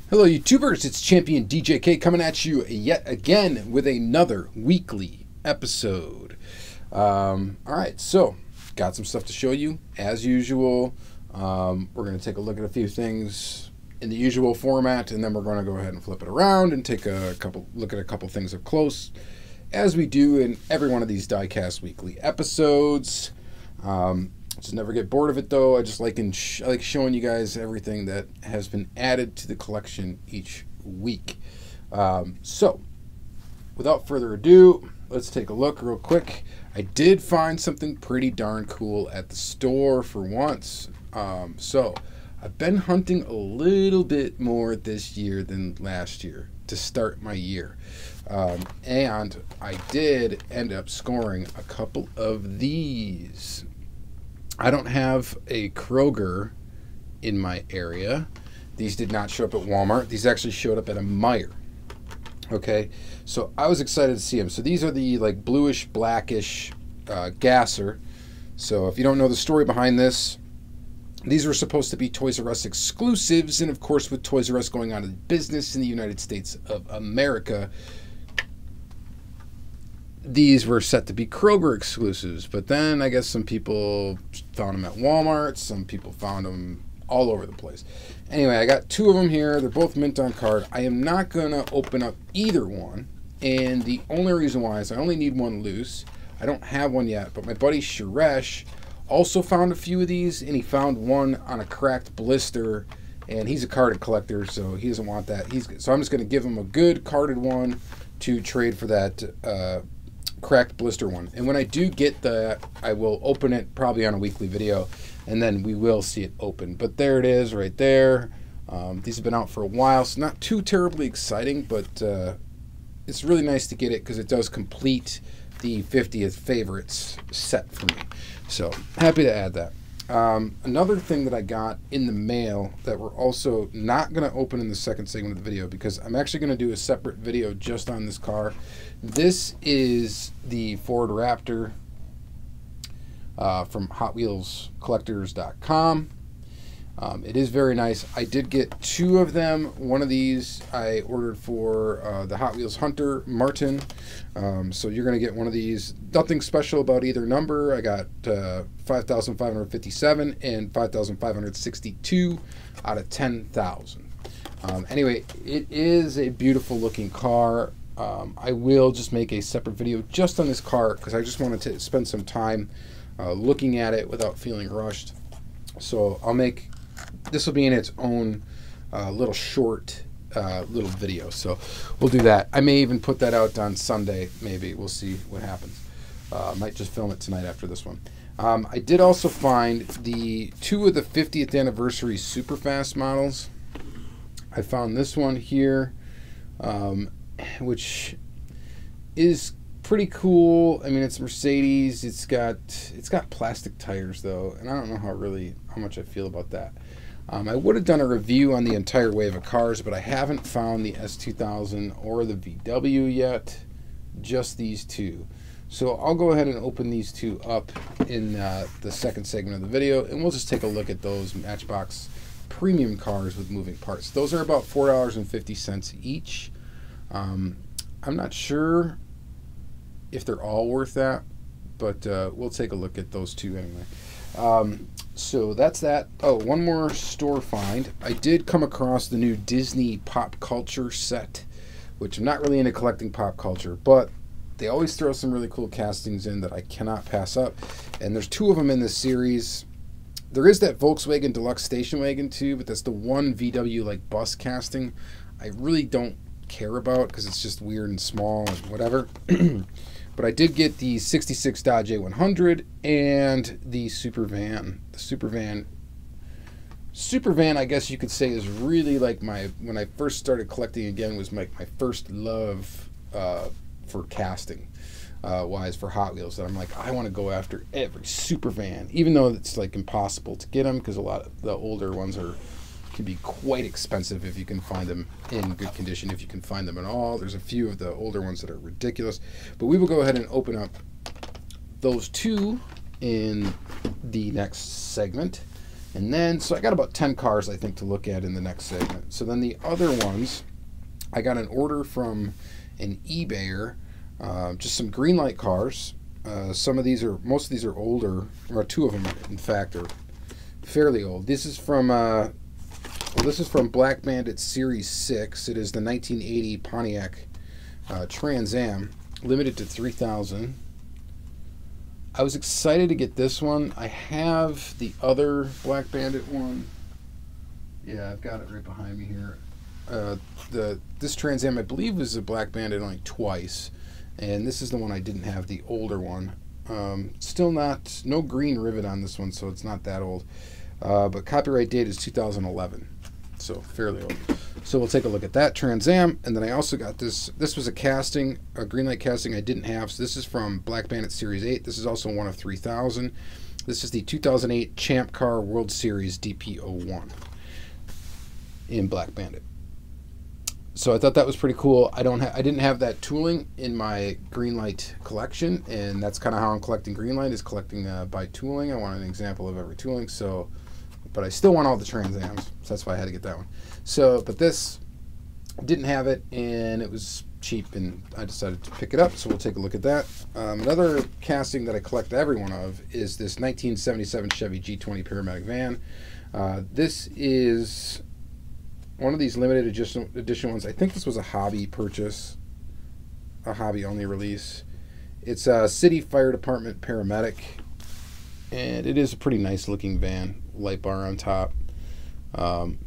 Hello YouTubers, it's Championdjk coming at you yet again with another weekly episode. Alright, so got some stuff to show you as usual. We're going to take a look at a few things in the usual format, and then we're going to go ahead and flip it around and take a look at a couple things up close, as we do in every one of these Diecast weekly episodes. Just never get bored of it though. I just like showing you guys everything that has been added to the collection each week. So without further ado, let's take a look real quick. I did find something pretty darn cool at the store for once. So I've been hunting a little bit more this year than last year to start my year. And I did end up scoring a couple of these. I don't have a Kroger in my area. These did not show up at Walmart. These actually showed up at a Meijer. Okay, so I was excited to see them. So these are the like bluish, blackish Gasser. So if you don't know the story behind this, these were supposed to be Toys R Us exclusives, and of course with Toys R Us going out of business in the United States of America, these were set to be Kroger exclusives. But then I guess some people found them at Walmart, some people found them all over the place. Anyway, I got two of them here. They're both mint on card. I am not going to open up either one, and the only reason why is I only need one loose. I don't have one yet, but my buddy Suresh also found a few of these, and he found one on a cracked blister, and he's a carded collector, so he doesn't want that. So I'm just going to give him a good carded one to trade for that cracked blister one. And when I do get that, I will open it probably on a weekly video, and then we will see it open. But there it is right there. These have been out for a while, so not too terribly exciting, but it's really nice to get it because it does complete the 50th favorites set for me. So happy to add that. Another thing that I got in the mail that we're also not going to open in the second segment of the video, because I'm actually going to do a separate video just on this car. This is the Ford Raptor from HotWheelsCollectors.com. It is very nice. I did get two of them. One of these I ordered for the Hot Wheels Hunter Martin. So you're going to get one of these. Nothing special about either number. I got 5,557 and 5,562 out of 10,000. Anyway, it is a beautiful looking car. I will just make a separate video just on this car because I just wanted to spend some time looking at it without feeling rushed. So I'll make, this will be in its own little short little video. So we'll do that. I may even put that out on Sunday, maybe. We'll see what happens. I might just film it tonight after this one. I did also find the two of the 50th Anniversary Superfast models. I found this one here, which is pretty cool. I mean, it's Mercedes. It's got plastic tires though, and I don't know how much I feel about that. I would have done a review on the entire wave of cars, but I haven't found the S2000 or the VW yet. Just these two. So I'll go ahead and open these two up in the second segment of the video, and we'll just take a look at those Matchbox premium cars with moving parts. Those are about $4.50 each. I'm not sure if they're all worth that, but we'll take a look at those two anyway. So that's that. Oh, one more store find. I did come across the new Disney pop culture set, which I'm not really into collecting pop culture, but they always throw some really cool castings in that I cannot pass up. And there's two of them in this series. There is that Volkswagen Deluxe station wagon too, but that's the one VW like bus casting I really don't care about because it's just weird and small and whatever. But I did get the 66 Dodge A100 and the Supervan. The Supervan, I guess you could say, is really like when I first started collecting again, was my first love for casting wise for Hot Wheels. That I'm like, I want to go after every Supervan, even though it's like impossible to get them because a lot of the older ones can be quite expensive if you can find them in good condition, if you can find them at all. There's a few of the older ones that are ridiculous, but we will go ahead and open up those two in the next segment, And then, so I got about 10 cars, I think, to look at in the next segment. So then the other ones, I got an order from an eBayer, just some Greenlight cars. Most of these are older, or two of them, in fact, are fairly old. This is from Black Bandit Series 6. It is the 1980 Pontiac Trans Am, limited to 3,000. I was excited to get this one. I have the other Black Bandit one. Yeah, I've got it right behind me here. This Trans Am, I believe, was a Black Bandit only twice, and this is the one I didn't have, the older one. Still no green rivet on this one, so it's not that old. But copyright date is 2011, so fairly old. So we'll take a look at that Trans Am, and then I also got this. This was a Greenlight casting I didn't have. So this is from Black Bandit Series 8. This is also one of 3,000. This is the 2008 Champ Car World Series DP A1 in Black Bandit. So I thought that was pretty cool. I didn't have that tooling in my Greenlight collection, and that's kind of how I'm collecting Greenlight, is collecting by tooling. I want an example of every tooling. So, but I still want all the Trans Ams, so that's why I had to get that one. So, but this didn't have it, and it was cheap, and I decided to pick it up. So we'll take a look at that. Another casting that I collect every one of is this 1977 Chevy G20 paramedic van. This is one of these limited edition ones. I think this was a hobby purchase, a hobby only release. It's a city fire department paramedic, and it is a pretty nice looking van. Light bar on top.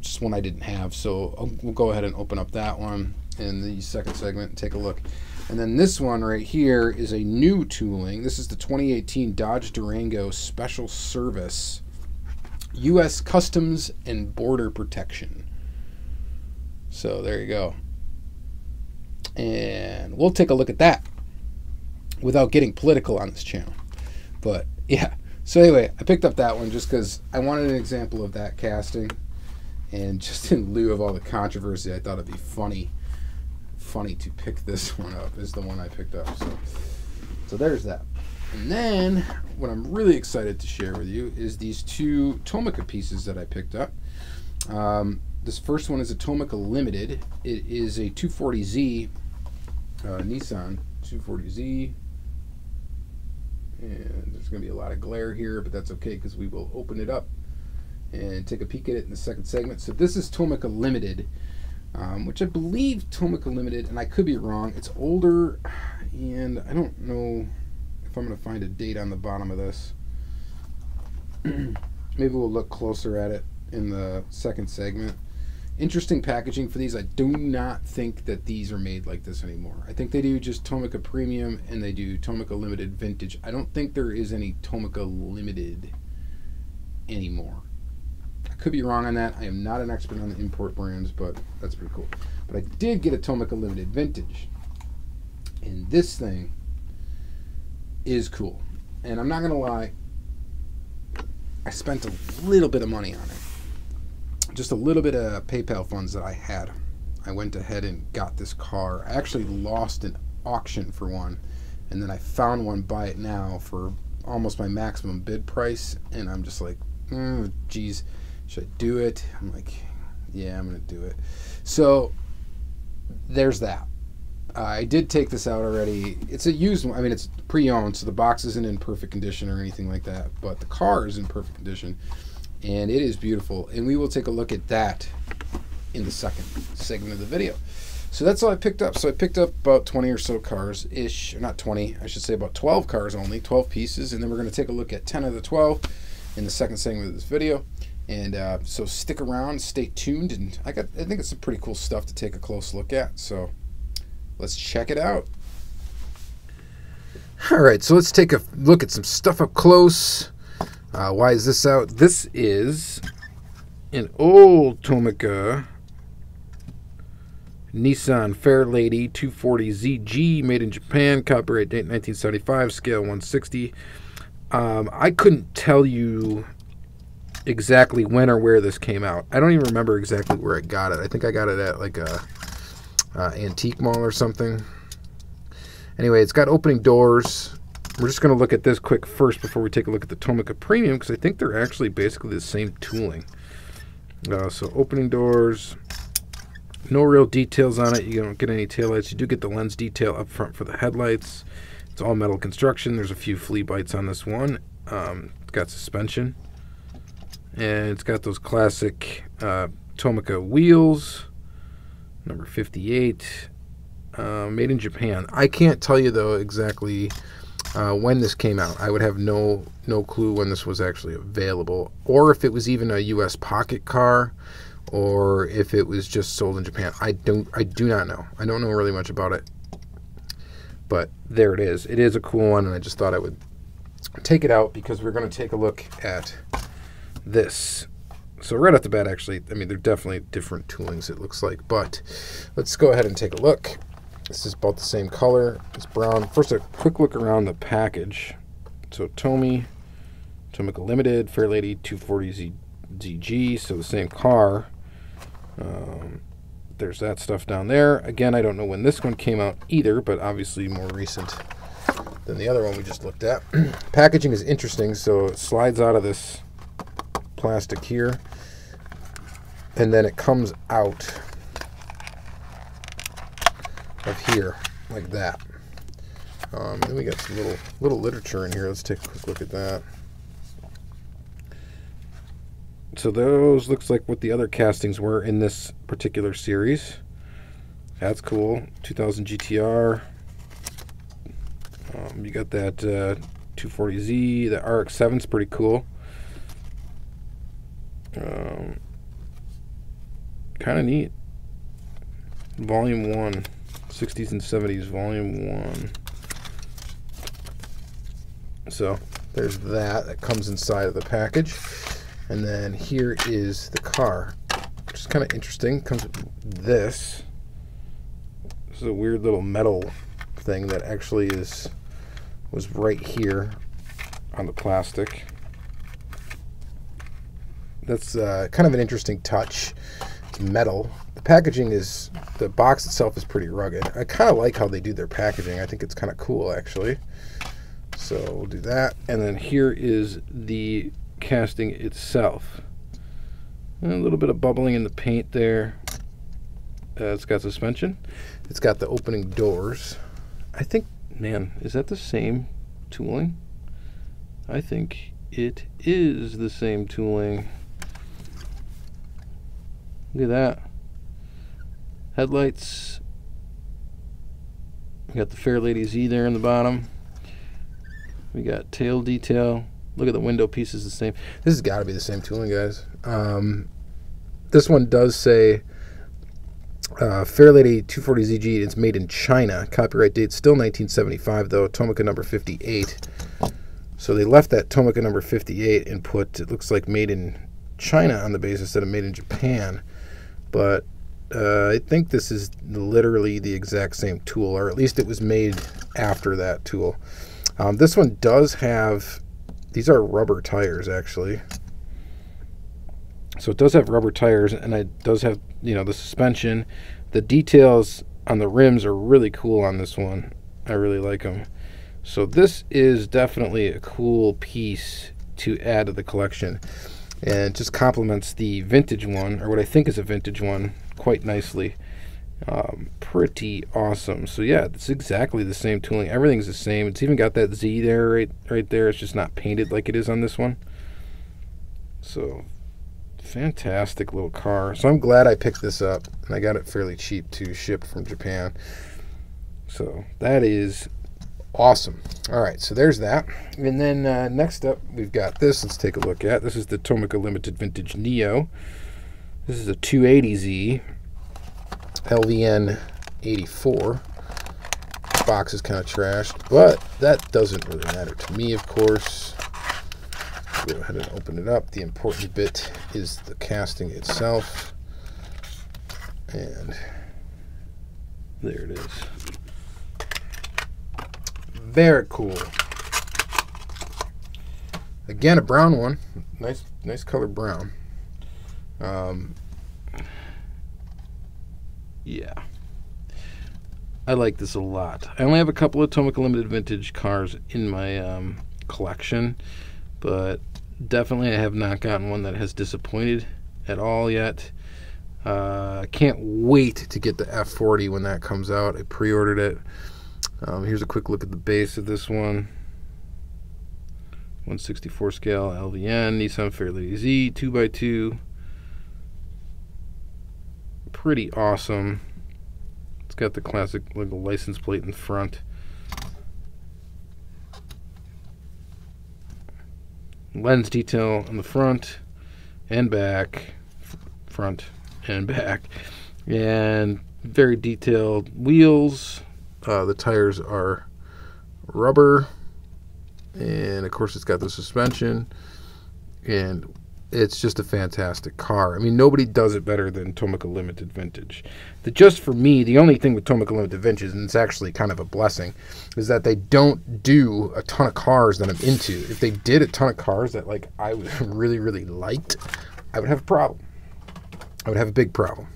Just one I didn't have, so we'll go ahead and open up that one in the second segment and take a look. And then this one right here is a new tooling. This is the 2018 Dodge Durango Special Service U.S. Customs and Border Protection. So there you go. And we'll take a look at that without getting political on this channel. But yeah, so anyway, I picked up that one just because I wanted an example of that casting. And just in lieu of all the controversy, I thought it'd be funny to pick this one up. Is the one I picked up. So there's that. And then what I'm really excited to share with you is these two Tomica pieces that I picked up. This first one is a Tomica Limited. It is a 240Z Nissan 240Z. And there's going to be a lot of glare here, but that's okay because we will open it up and take a peek at it in the second segment. So this is Tomica Limited, which I believe Tomica Limited, and I could be wrong, it's older, and I don't know if I'm going to find a date on the bottom of this. Maybe we'll look closer at it in the second segment. Interesting packaging for these. I do not think that these are made like this anymore. I think they do just Tomica Premium, and they do Tomica Limited Vintage. I don't think there is any Tomica Limited anymore. Could be wrong on that. I am not an expert on the import brands, but that's pretty cool. But I did get a Tomica Limited Vintage, and this thing is cool. And I'm not gonna lie, I spent a little bit of money on it, just a little bit of PayPal funds that I had. I went ahead and got this car. I actually lost an auction for one, and then I found one Buy It Now for almost my maximum bid price, and I'm just like, geez, should I do it? I'm like, yeah, I'm gonna do it. So there's that. I did take this out already. It's a used one. I mean, it's pre-owned, so the box isn't in perfect condition or anything like that, but the car is in perfect condition, and it is beautiful. And we will take a look at that in the second segment of the video. So that's all I picked up. So I picked up about 20 or so cars-ish, or not 20, I should say about 12 cars only, 12 pieces, and then we're going to take a look at 10 of the 12 in the second segment of this video. And so stick around, stay tuned, and I think it's some pretty cool stuff to take a close look at. So let's check it out. All right, so let's take a look at some stuff up close. Why is this out? This is an old Tomica Nissan Fairlady 240ZG, made in Japan, copyright date 1975, scale 160. I couldn't tell you exactly when or where this came out. I don't even remember exactly where I got it. I think I got it at like a antique mall or something. Anyway, it's got opening doors. We're just going to look at this quick first before we take a look at the Tomica Premium, because I think they're actually basically the same tooling. So opening doors, no real details on it. You don't get any taillights. You do get the lens detail up front for the headlights. It's all metal construction. There's a few flea bites on this one. It's got suspension. And it's got those classic Tomica wheels, number 58, made in Japan. I can't tell you, though, exactly when this came out. I would have no clue when this was actually available, or if it was even a U.S. pocket car, or if it was just sold in Japan. I do not know. I don't know really much about it. But there it is. It is a cool one, and I just thought I would take it out because we're going to take a look at this. So right off the bat, actually, I mean, they're definitely different toolings, it looks like. But let's go ahead and take a look. This is about the same color. It's brown. First, a quick look around the package. So Tomica Limited, Fairlady 240 ZG, so the same car. There's that stuff down there. Again, I don't know when this one came out either, but obviously more recent than the other one we just looked at. Packaging is interesting, so it slides out of this plastic here, and then it comes out of here like that. Then we got some little literature in here. Let's take a quick look at that. So those looks like what the other castings were in this particular series. That's cool. 2000 GTR. You got that 240Z. The RX-7's pretty cool. Kind of neat. Volume 1. 60s and 70s, Volume 1. So there's that comes inside of the package. And then here is the car, which is kind of interesting. Comes with this. This is a weird little metal thing that actually was right here on the plastic. That's kind of an interesting touch. It's metal. The packaging is, the box itself is pretty rugged. I kind of like how they do their packaging. I think it's kind of cool, actually. So we'll do that. And then here is the casting itself. And a little bit of bubbling in the paint there. It's got suspension. It's got the opening doors. I think, man, is that the same tooling? I think it is the same tooling. Look at that. Headlights. We got the Fairlady Z there in the bottom. We got tail detail. Look at the window pieces, the same. This has got to be the same tooling, guys. This one does say Fairlady 240 ZG. It's made in China. Copyright date still 1975, though. Tomica number 58. So they left that Tomica number 58 and put, it looks like made in China on the base instead of made in Japan. But I think this is literally the exact same tool, or at least it was made after that tool. This one does have, these are rubber tires, actually. So it does have rubber tires, and it does have, you know, the suspension. The details on the rims are really cool on this one. I really like them. So this is definitely a cool piece to add to the collection. And it just complements the vintage one, or what I think is a vintage one, quite nicely. Pretty awesome. So yeah, it's exactly the same tooling. Everything's the same. It's even got that Z there, right there. It's just not painted like it is on this one. So fantastic little car. So I'm glad I picked this up, and I got it fairly cheap to ship from Japan. So that is awesome. All right, so there's that. And then next up, we've got this. Let's take a look at. This is the Tomica Limited Vintage Neo. This is a 280Z. LVN 84. Box is kind of trashed, but that doesn't really matter to me, of course. Go ahead and open it up. The important bit is the casting itself. And there it is. Very cool. Again, a brown one. Nice color brown. Yeah. I like this a lot. I only have a couple of Tomica Limited Vintage cars in my collection, but definitely I have not gotten one that has disappointed at all yet. I can't wait to get the F40 when that comes out. I pre-ordered it. Here's a quick look at the base of this one. 1/64 scale LVN, Nissan Fairlady Z, 2x2. Pretty awesome. It's got the classic little license plate in front. Lens detail on the front and back, front and back, and very detailed wheels. The tires are rubber, and of course it's got the suspension, and it's just a fantastic car. I mean, nobody does it better than Tomica Limited Vintage. Just for me, the only thing with Tomica Limited Vintage, and it's actually kind of a blessing, is that they don't do a ton of cars that I'm into. If they did a ton of cars that like I really, really liked, I would have a problem. I would have a big problem.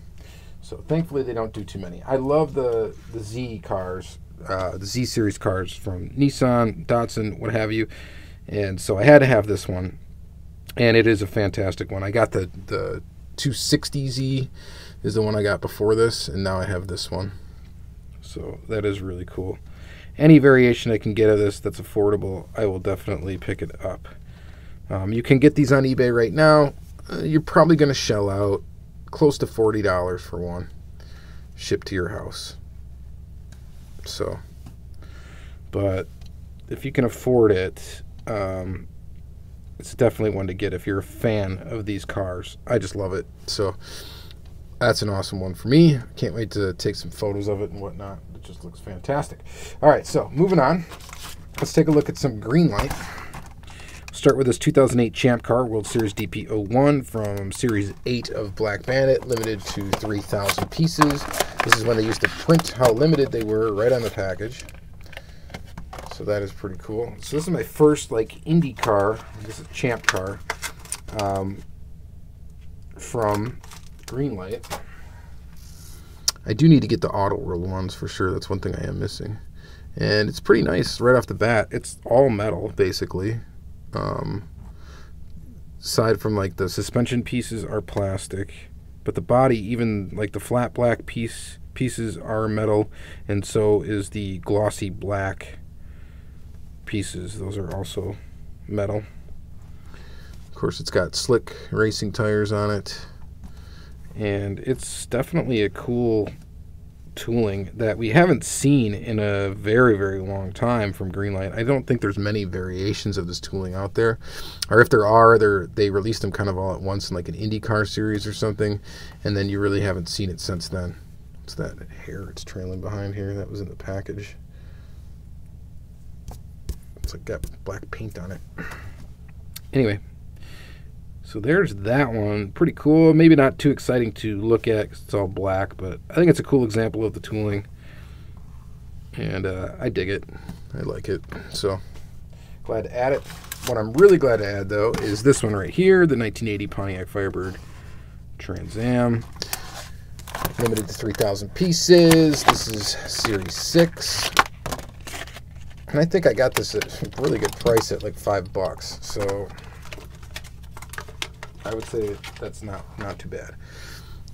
So thankfully they don't do too many. I love the Z cars, the Z series cars from Nissan, Datsun, what have you. And so I had to have this one. And it is a fantastic one. I got the 260Z is the one I got before this, and now I have this one. So that is really cool. Any variation I can get of this that's affordable, I will definitely pick it up. You can get these on eBay right now. You're probably going to shell out close to $40 for one, shipped to your house. So, but if you can afford it, it's definitely one to get if you're a fan of these cars. I just love it. So that's an awesome one for me. Can't wait to take some photos of it and whatnot. It just looks fantastic. All right, so moving on. Let's take a look at some Greenlight. Start with this 2008 Champ car, World Series DP A1 from Series 8 of Black Bandit, limited to 3,000 pieces. This is when they used to print how limited they were right on the package. So that is pretty cool. So this is my first like Indy car. This is a Champ car from Greenlight. I do need to get the auto roll ones for sure. That's one thing I am missing. And it's pretty nice right off the bat. It's all metal basically. Aside from like the suspension pieces are plastic, but the body, even like the flat black pieces are metal, and so is the glossy black pieces. Those are also metal. Of course, it's got slick racing tires on it, and it's definitely a cool tooling that we haven't seen in a very, very long time from Greenlight. I don't think there's many variations of this tooling out there, or if there are, they released them kind of all at once in like an IndyCar series or something, and then you really haven't seen it since then. It's that hair it's trailing behind here that was in the package. It's like got black paint on it. Anyway, so there's that one. Pretty cool. Maybe not too exciting to look at because it's all black, but I think it's a cool example of the tooling. And I dig it. I like it. So glad to add it. What I'm really glad to add, though, is this one right here, the 1980 Pontiac Firebird Trans Am. Limited to 3,000 pieces. This is Series 6. And I think I got this at a really good price at like $5. So I would say that's not too bad.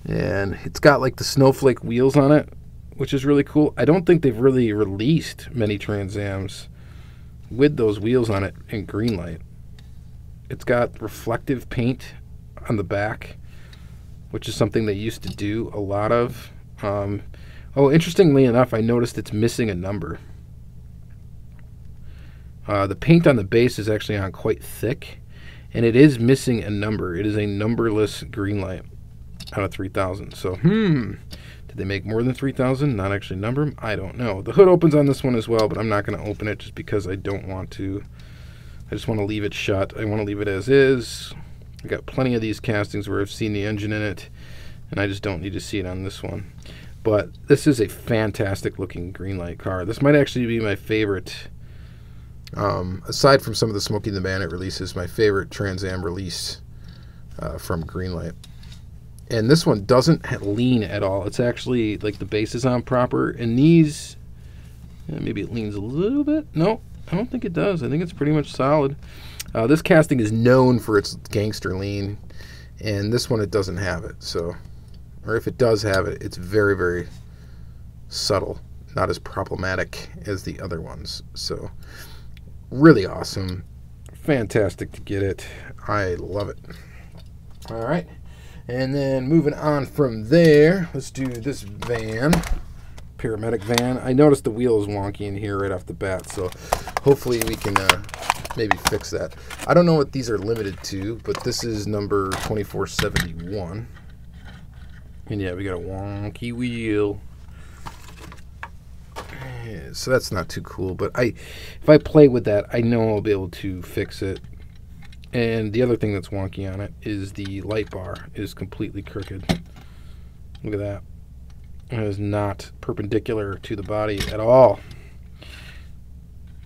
And it's got like the snowflake wheels on it, which is really cool. I don't think they've really released many Trans Ams with those wheels on it in Greenlight. It's got reflective paint on the back, which is something they used to do a lot of. Oh, interestingly enough, I noticed it's missing a number. The paint on the base is actually on quite thick, and it is missing a number. It is a numberless Greenlight out of 3,000. So, did they make more than 3,000? Not actually number them? I don't know. The hood opens on this one as well, but I'm not going to open it just because I don't want to. I just want to leave it shut. I want to leave it as is. I got plenty of these castings where I've seen the engine in it, and I just don't need to see it on this one. But this is a fantastic looking Greenlight car. This might actually be my favorite. Aside from some of the Smokey and the Bandit releases, my favorite Trans Am release from Greenlight. And this one doesn't lean at all. It's actually like the base is on proper. And these, maybe it leans a little bit. No, I don't think it does. I think it's pretty much solid. This casting is known for its gangster lean. And this one, it doesn't have it. So, or if it does have it, it's very, very subtle. Not as problematic as the other ones. So, really awesome. Fantastic to get it. I love it. All right. And then moving on from there, let's do this van, paramedic van. I noticed the wheel is wonky in here right off the bat, so hopefully we can maybe fix that. I don't know what these are limited to, but this is number 2471. And yeah, we got a wonky wheel. So that's not too cool, but if I play with that, I know I'll be able to fix it. And the other thing that's wonky on it is the light bar is completely crooked. Look at that. It is not perpendicular to the body at all.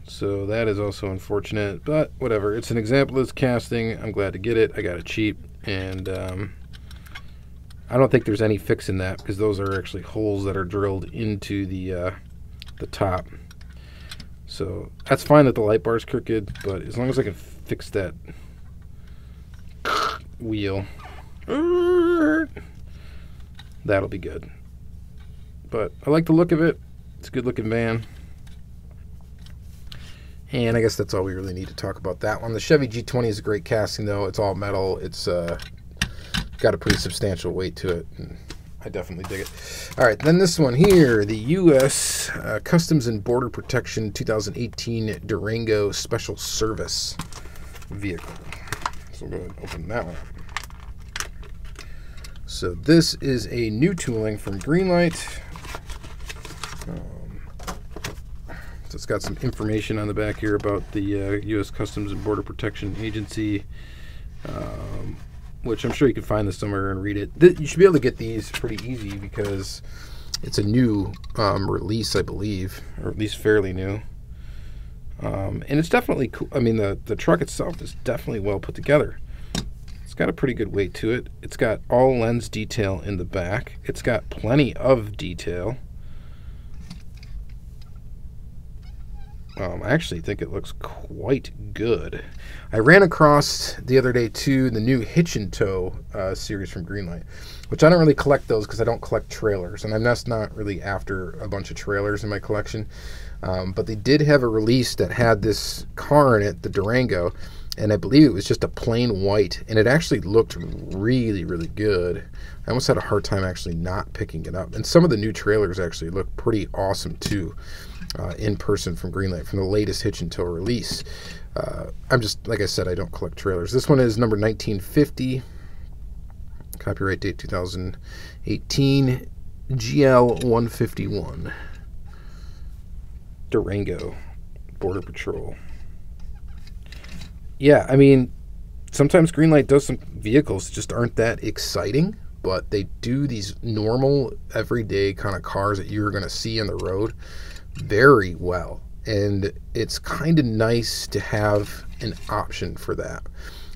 So that is also unfortunate, but whatever. It's an example of this casting. I'm glad to get it. I got it cheap, and I don't think there's any fix in that because those are actually holes that are drilled into the top. So that's fine that the light bar is crooked, but as long as I can fix that wheel, that'll be good. But I like the look of it. It's a good looking van. And I guess that's all we really need to talk about that one. The Chevy G20 is a great casting though. It's all metal. It's got a pretty substantial weight to it, and I definitely dig it. All right, then this one here, the U.S. Customs and Border Protection 2018 Durango Special Service vehicle. So we'll go ahead and open that one up. So this is a new tooling from Greenlight. So it's got some information on the back here about the U.S. Customs and Border Protection Agency, which I'm sure you can find this somewhere and read it. You should be able to get these pretty easy because it's a new release, I believe, or at least fairly new. And it's definitely cool. I mean, the truck itself is definitely well put together. It's got a pretty good weight to it. It's got all lens detail in the back. It's got plenty of detail. I actually think it looks quite good. I ran across the other day too the new Hitch and Tow series from Greenlight, which I don't really collect those because I don't collect trailers, and I'm just not really after a bunch of trailers in my collection. But they did have a release that had this car in it, the Durango, and I believe it was just a plain white, and it actually looked really, really good. I almost had a hard time actually not picking it up. And some of the new trailers actually look pretty awesome too, in person from Greenlight, from the latest Hitch and Tow release. I'm just, like I said, I don't collect trailers. This one is number 1950, copyright date 2018, GL 151. Durango, Border Patrol. Yeah, I mean, sometimes Greenlight does some vehicles that just aren't that exciting, but they do these normal, everyday kind of cars that you're going to see on the road very well. And it's kind of nice to have an option for that,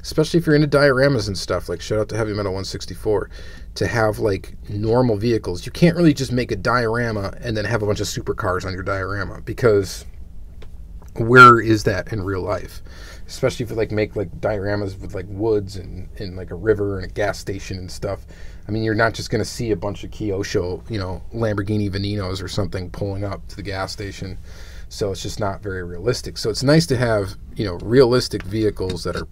especially if you're into dioramas and stuff. Like, shout out to Heavy Metal 164, to have like normal vehicles. You can't really just make a diorama and then have a bunch of supercars on your diorama, because where is that in real life? Especially if you like make like dioramas with like woods and like a river and a gas station and stuff. I mean, you're not just going to see a bunch of Kyosho, Lamborghini Veninos or something pulling up to the gas station. So it's just not very realistic. So it's nice to have, realistic vehicles that are,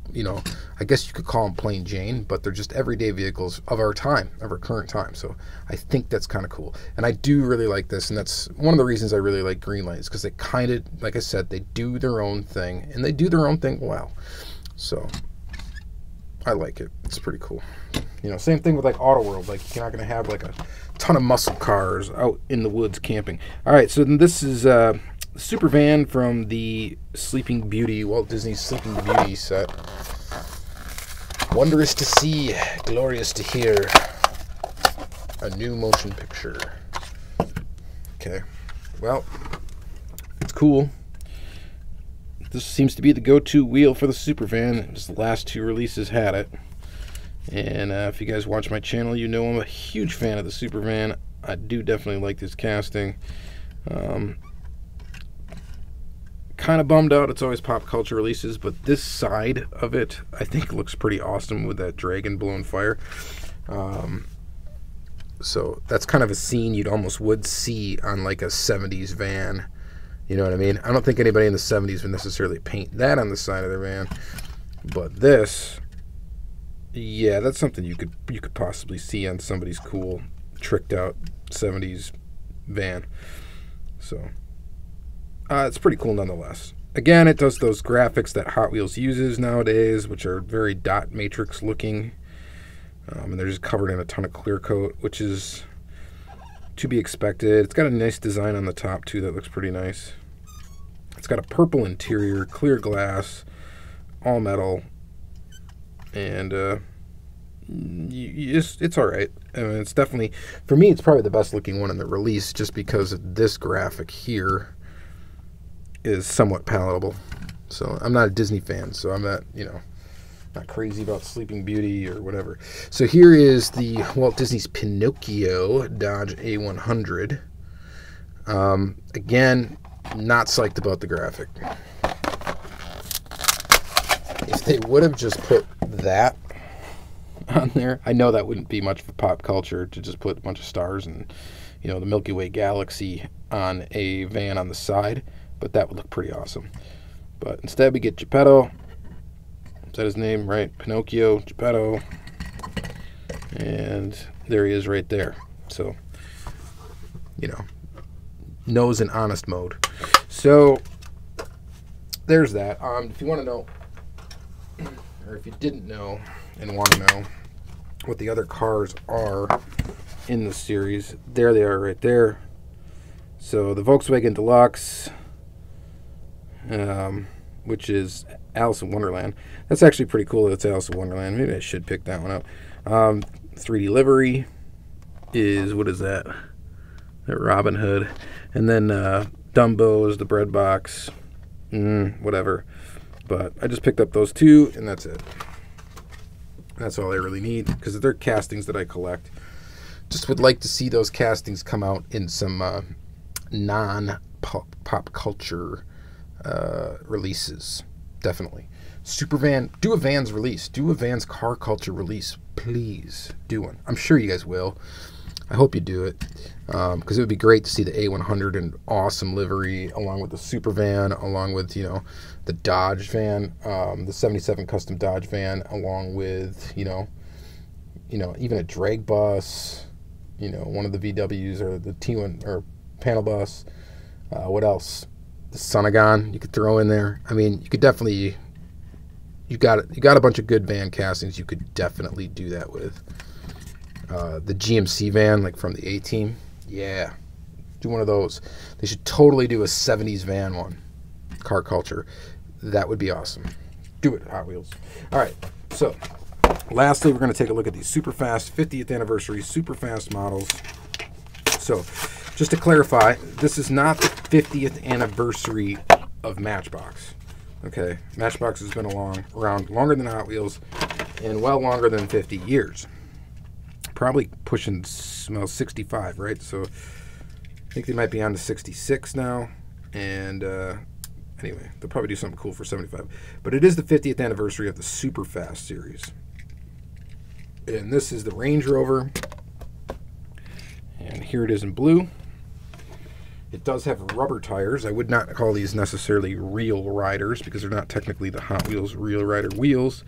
I guess you could call them plain Jane, but they're just everyday vehicles of our time, of our current time. So I think that's kind of cool. And I do really like this. And that's one of the reasons I really like Greenlight, is because they kind of, like I said, they do their own thing, and they do their own thing well. So I like it. It's pretty cool. Same thing with like Auto World. Like, you're not going to have like a ton of muscle cars out in the woods camping. All right, so then this is super van from the Sleeping Beauty, Walt Disney's Sleeping Beauty set. Wondrous to see, glorious to hear. A new motion picture. Okay, well, it's cool. This seems to be the go-to wheel for the super van. Just the last two releases had it. And if you guys watch my channel, you know I'm a huge fan of the Supervan. I do definitely like this casting. Kind of bummed out it's always pop culture releases, but this side of it I think looks pretty awesome with that dragon blowing fire. So that's kind of a scene you'd almost would see on like a 70s van. You know what I mean? I don't think anybody in the 70s would necessarily paint that on the side of their van, but this, yeah, that's something you could possibly see on somebody's cool tricked out 70s van. So it's pretty cool nonetheless. Again, it does those graphics that Hot Wheels uses nowadays, which are very dot matrix looking, and they're just covered in a ton of clear coat, which is to be expected. It's got a nice design on the top too that looks pretty nice. It's got a purple interior, clear glass, all metal, and it's all right. I mean, it's definitely, for me, it's probably the best looking one in the release, just because this graphic here is somewhat palatable. So I'm not a Disney fan, so I'm not, you know, not crazy about Sleeping Beauty or whatever. So here is the Walt Disney's Pinocchio Dodge A100. Again, not psyched about the graphic. If they would have just put that on there, I know that wouldn't be much for pop culture to just put a bunch of stars and, you know, the Milky Way galaxy on a van on the side, but that would look pretty awesome. But instead we get Geppetto. Is that his name, right? Pinocchio, Geppetto. And there he is right there. So, you know, nose in honest mode. So, there's that. If you want to know, or if you didn't know and want to know what the other cars are in the series, there they are right there. So, the Volkswagen Deluxe, which is Alice in Wonderland. That's actually pretty cool that it's Alice in Wonderland. Maybe I should pick that one up. 3D livery is, what is that? That Robin Hood. And then Dumbo's, the bread box, whatever. But I just picked up those two, and that's it. That's all I really need, because they're castings that I collect. Just would like to see those castings come out in some non-pop culture releases. Definitely. Supervan, do a Vans release. Do a Vans car culture release. Please do one. I'm sure you guys will. I hope you do it, because it would be great to see the A100 in awesome livery, along with the Supervan, along with, you know, the Dodge van, the 77 custom Dodge van, along with, you know, even a drag bus, you know, one of the VWs or the T1 or panel bus. What else? The Sonagon you could throw in there. I mean, you could definitely, you got a bunch of good van castings you could definitely do that with. The GMC van, like from the A-Team, yeah, do one of those. They should totally do a 70s van one, car culture. That would be awesome. Do it, Hot Wheels. All right, so lastly, we're going to take a look at these Superfast 50th anniversary Superfast models. So, just to clarify, this is not the 50th anniversary of Matchbox. Okay, Matchbox has been around longer than Hot Wheels, and well longer than 50 years. Probably pushing 65, right? So I think they might be on to 66 now. And anyway, they'll probably do something cool for 75. But it is the 50th anniversary of the Superfast series. And this is the Range Rover. And here it is in blue. It does have rubber tires. I would not call these necessarily real riders, because they're not technically the Hot Wheels Real Rider wheels.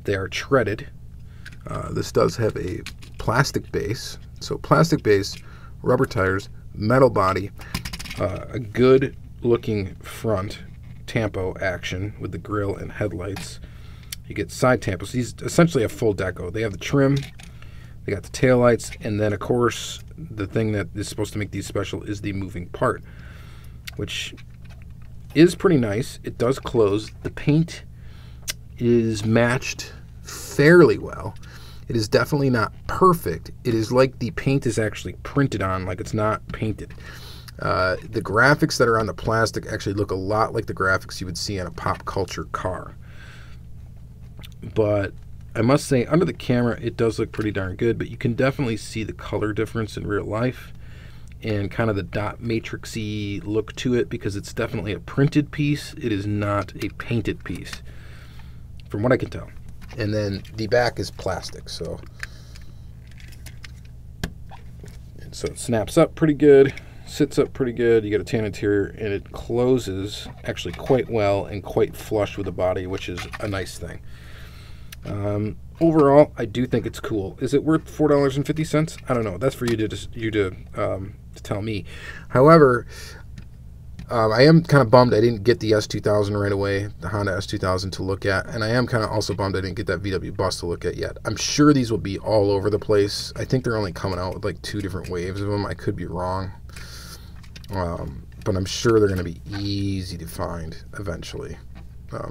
They are treaded. This does have a plastic base. So plastic base, rubber tires, metal body, a good looking front tampo action with the grille and headlights. You get side tampos. These essentially a full deco. They have the trim, they got the taillights, and then of course the thing that is supposed to make these special is the moving part, which is pretty nice. It does close. The paint is matched fairly well. It is definitely not perfect. It is like the paint is actually printed on, like it's not painted. The graphics that are on the plastic actually look a lot like the graphics you would see on a pop culture car. But I must say, under the camera, it does look pretty darn good, but you can definitely see the color difference in real life and kind of the dot matrixy look to it, because it's definitely a printed piece. It is not a painted piece, from what I can tell. And then the back is plastic, so it snaps up pretty good, sits up pretty good. You get a tan interior, and it closes actually quite well and quite flush with the body, which is a nice thing. Overall, I do think it's cool. Is it worth $4.50? I don't know. That's for you to tell me. However, I am kind of bummed I didn't get the S2000 right away, the Honda S2000 to look at, and I am kind of also bummed I didn't get that VW Bus to look at yet. I'm sure these will be all over the place. I think they're only coming out with like 2 different waves of them. I could be wrong, but I'm sure they're going to be easy to find eventually.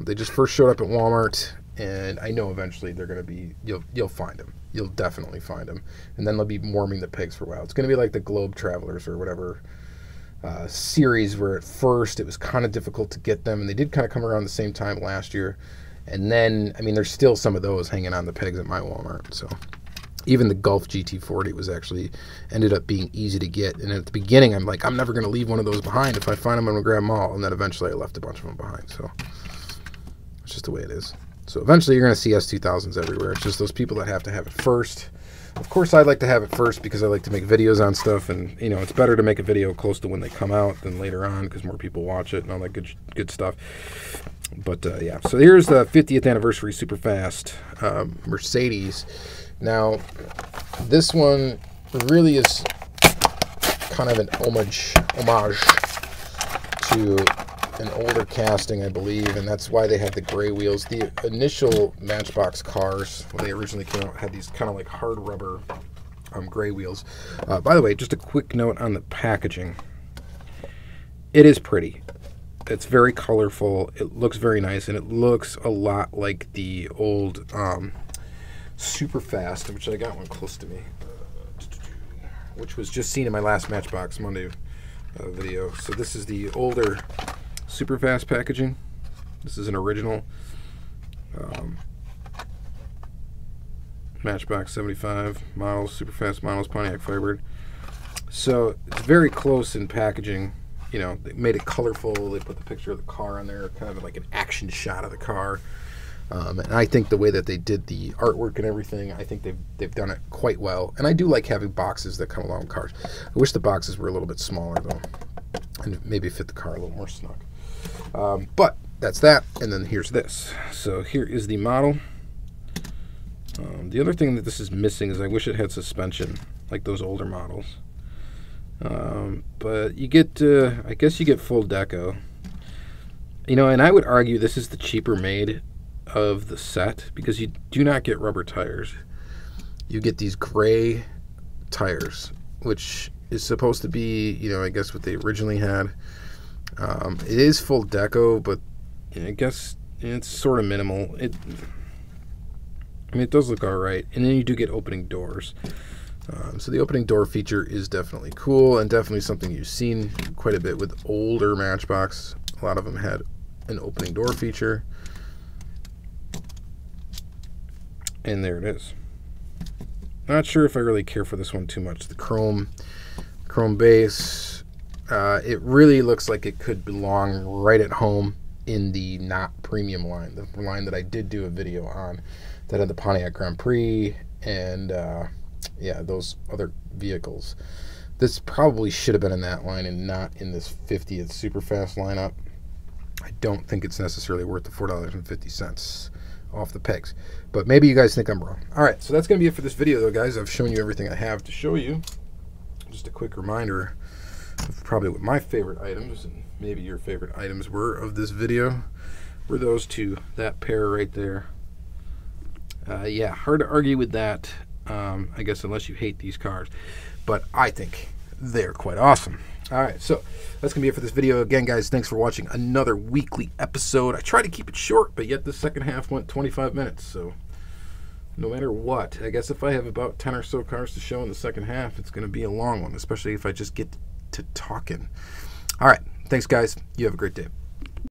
They just first showed up at Walmart, and I know eventually they're going to be, you'll find them. You'll definitely find them. And then they'll be warming the pigs for a while. It's going to be like the Globe Travelers or whatever series, where at first it was kind of difficult to get them, and they did kind of come around the same time last year. And then, I mean, there's still some of those hanging on the pegs at my Walmart. So even the Golf GT40 was actually ended up being easy to get. And at the beginning, I'm like, I'm never going to leave one of those behind. If I find them, I'm going to grab them all. And then eventually I left a bunch of them behind. So it's just the way it is. So eventually you're going to see S2000s everywhere. It's just those people that have to have it first. Of course, I like to have it first because I like to make videos on stuff, and you know, it's better to make a video close to when they come out than later on, because more people watch it and all that good stuff. But yeah, so here's the 50th Anniversary Superfast Mercedes. Now, this one really is kind of an homage to an older casting, I believe, and that's why they have the gray wheels. The initial Matchbox cars, when they originally came out, had these kind of like hard rubber gray wheels. By the way, just a quick note on the packaging. It is pretty. It's very colorful. It looks very nice, and it looks a lot like the old Superfast, which I got one close to me, which was just seen in my last Matchbox Monday video. So this is the older Superfast packaging. This is an original Matchbox 75 models, Superfast models, Pontiac Firebird. So it's very close in packaging. You know, they made it colorful. They put the picture of the car on there, kind of like an action shot of the car. And I think the way that they did the artwork and everything, I think they've done it quite well. And I do like having boxes that come along with cars. I wish the boxes were a little bit smaller though, and maybe fit the car a little more snug. But that's that, and then here's this. So here is the model. The other thing that this is missing is I wish it had suspension like those older models. But you get, I guess you get full deco. You know, and I would argue this is the cheaper made of the set, because you do not get rubber tires. You get these gray tires, which is supposed to be, you know, I guess what they originally had. It is full deco, but I guess it's sort of minimal. I mean, it does look all right. And then you do get opening doors. So the opening door feature is definitely cool, and definitely something you've seen quite a bit with older Matchbox. A lot of them had an opening door feature. And there it is. Not sure if I really care for this one too much. The chrome base. It really looks like it could belong right at home in the not premium line, the line that I did do a video on, that had the Pontiac Grand Prix and yeah, those other vehicles. This probably should have been in that line and not in this 50th Superfast lineup. I don't think it's necessarily worth the $4.50 off the pegs, but maybe you guys think I'm wrong. All right, so that's gonna be it for this video though, guys. I've shown you everything I have to show you. Just a quick reminder of probably what my favorite items, and maybe your favorite items, were of this video. Were those two, that pair right there. Yeah, hard to argue with that, I guess, unless you hate these cars, but I think they're quite awesome. All right, so that's gonna be it for this video. Again, guys, thanks for watching another weekly episode. I try to keep it short, but yet the second half went 25 minutes, so no matter what, I guess if I have about 10 or so cars to show in the second half, it's gonna be a long one, especially if I just get to talking. All right, thanks, guys. You have a great day.